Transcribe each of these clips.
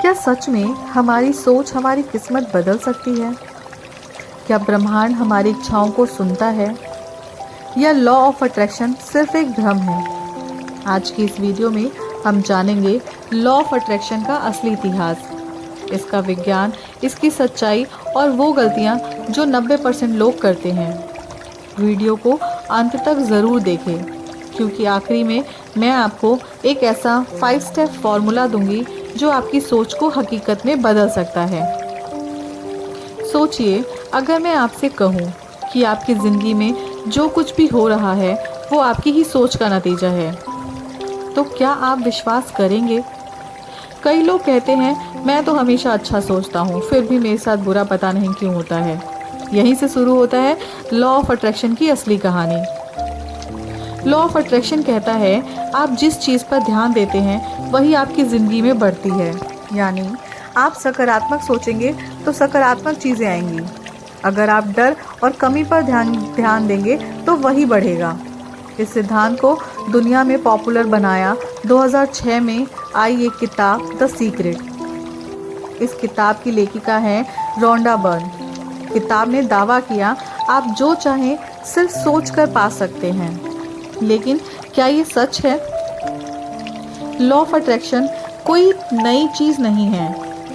क्या सच में हमारी सोच हमारी किस्मत बदल सकती है? क्या ब्रह्मांड हमारी इच्छाओं को सुनता है, या लॉ ऑफ अट्रैक्शन सिर्फ एक भ्रम है? आज की इस वीडियो में हम जानेंगे लॉ ऑफ अट्रैक्शन का असली इतिहास, इसका विज्ञान, इसकी सच्चाई और वो गलतियाँ जो 90% लोग करते हैं। वीडियो को अंत तक ज़रूर देखें, क्योंकि आखिरी में मैं आपको एक ऐसा 5 स्टेप फॉर्मूला दूंगी जो आपकी सोच को हकीकत में बदल सकता है। सोचिए, अगर मैं आपसे कहूँ कि आपकी ज़िंदगी में जो कुछ भी हो रहा है वो आपकी ही सोच का नतीजा है, तो क्या आप विश्वास करेंगे? कई लोग कहते हैं मैं तो हमेशा अच्छा सोचता हूँ, फिर भी मेरे साथ बुरा पता नहीं क्यों होता है। यहीं से शुरू होता है लॉ ऑफ अट्रैक्शन की असली कहानी। लॉ ऑफ अट्रैक्शन कहता है आप जिस चीज़ पर ध्यान देते हैं वही आपकी ज़िंदगी में बढ़ती है। यानी आप सकारात्मक सोचेंगे तो सकारात्मक चीज़ें आएंगी। अगर आप डर और कमी पर ध्यान देंगे तो वही बढ़ेगा। इस सिद्धांत को दुनिया में पॉपुलर बनाया 2006 में आई एक किताब द सीक्रेट। इस किताब की लेखिका है रोंडा बर्न। किताब ने दावा किया आप जो चाहें सिर्फ सोच कर पा सकते हैं। लेकिन क्या ये सच है? लॉ ऑफ अट्रैक्शन कोई नई चीज़ नहीं है।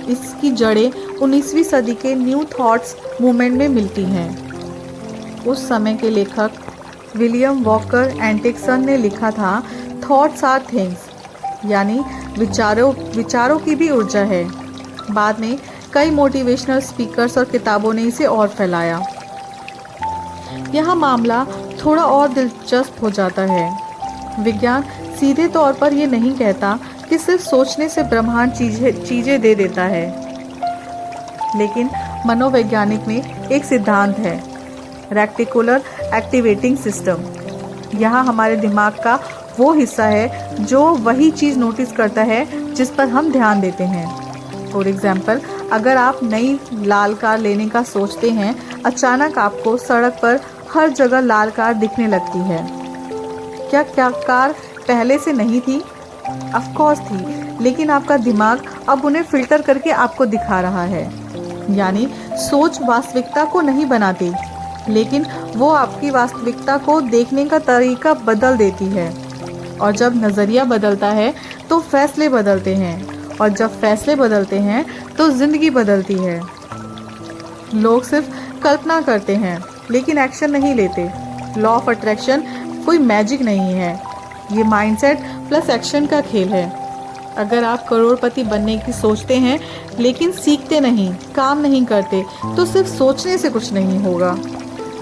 इसकी जड़ें 19वीं सदी के न्यू थॉट्स मूवमेंट में मिलती हैं। उस समय के लेखक विलियम वॉकर एंटिकसन ने लिखा था थॉट्स आर थिंग्स, यानी विचारों की भी ऊर्जा है। बाद में कई मोटिवेशनल स्पीकर्स और किताबों ने इसे और फैलाया। यहाँ मामला थोड़ा और दिलचस्प हो जाता है। विज्ञान सीधे तौर पर ये नहीं कहता कि सिर्फ सोचने से ब्रह्मांड चीज़ें दे देता है, लेकिन मनोवैज्ञानिक में एक सिद्धांत है, रेक्टिकुलर एक्टिवेटिंग सिस्टम। यहाँ हमारे दिमाग का वो हिस्सा है जो वही चीज़ नोटिस करता है जिस पर हम ध्यान देते हैं। फॉर एग्जाम्पल, अगर आप नई लाल कार लेने का सोचते हैं, अचानक आपको सड़क पर हर जगह लाल कार दिखने लगती है। क्या कार पहले से नहीं थी? ऑफ कोर्स थी, लेकिन आपका दिमाग अब उन्हें फिल्टर करके आपको दिखा रहा है। यानी सोच वास्तविकता को नहीं बनाती, लेकिन वो आपकी वास्तविकता को देखने का तरीका बदल देती है। और जब नज़रिया बदलता है तो फैसले बदलते हैं, और जब फैसले बदलते हैं तो ज़िंदगी बदलती है। लोग सिर्फ कल्पना करते हैं लेकिन एक्शन नहीं लेते। लॉ ऑफ अट्रैक्शन कोई मैजिक नहीं है, ये माइंडसेट प्लस एक्शन का खेल है। अगर आप करोड़पति बनने की सोचते हैं लेकिन सीखते नहीं, काम नहीं करते, तो सिर्फ सोचने से कुछ नहीं होगा।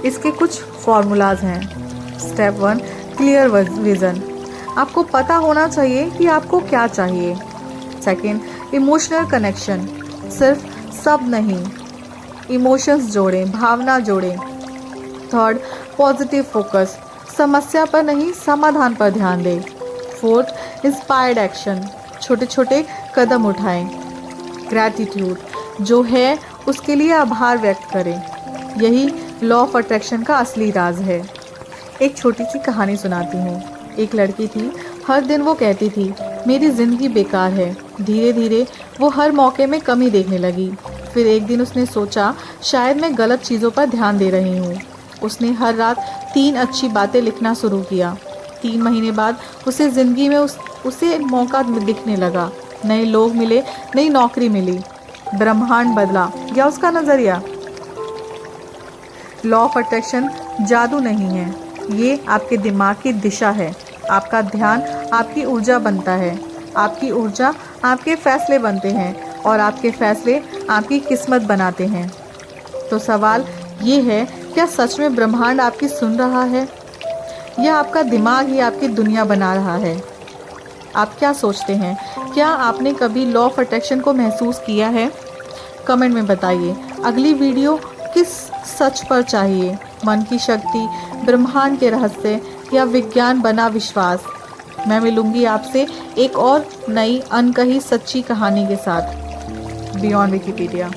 इसके कुछ फॉर्मूलाज हैं। Step 1, clear vision. आपको पता होना चाहिए कि आपको क्या चाहिए। Second, emotional connection. सिर्फ सब नहीं, इमोशंस जोड़ें, भावना जोड़ें। Third, positive focus. समस्या पर नहीं, समाधान पर ध्यान दें। Fourth, inspired action. छोटे छोटे कदम उठाएं। ग्रैटिट्यूड, जो है उसके लिए आभार व्यक्त करें। यही लॉ ऑफ अट्रैक्शन का असली राज है। एक छोटी सी कहानी सुनाती हूँ। एक लड़की थी, हर दिन वो कहती थी मेरी ज़िंदगी बेकार है। धीरे धीरे वो हर मौके में कमी देखने लगी। फिर एक दिन उसने सोचा शायद मैं गलत चीज़ों पर ध्यान दे रही हूँ। उसने हर रात 3 अच्छी बातें लिखना शुरू किया। 3 महीने बाद उसे ज़िंदगी में उसे मौका दिखने लगा। नए लोग मिले, नई नौकरी मिली, ब्रह्मांड बदला या उसका नज़रिया। लॉ ऑफ अट्रैक्शन जादू नहीं है, ये आपके दिमाग की दिशा है। आपका ध्यान आपकी ऊर्जा बनता है, आपकी ऊर्जा आपके फैसले बनते हैं, और आपके फैसले आपकी किस्मत बनाते हैं। तो सवाल ये है, क्या सच में ब्रह्मांड आपकी सुन रहा है, या आपका दिमाग ही आपकी दुनिया बना रहा है? आप क्या सोचते हैं? क्या आपने कभी लॉ ऑफ अट्रैक्शन को महसूस किया है? कमेंट में बताइए। अगली वीडियो किस सच पर चाहिए? मन की शक्ति, ब्रह्मांड के रहस्य, या विज्ञान बना विश्वास? मैं मिलूंगी आपसे एक और नई अनकही सच्ची कहानी के साथ। Beyond Wikipedia.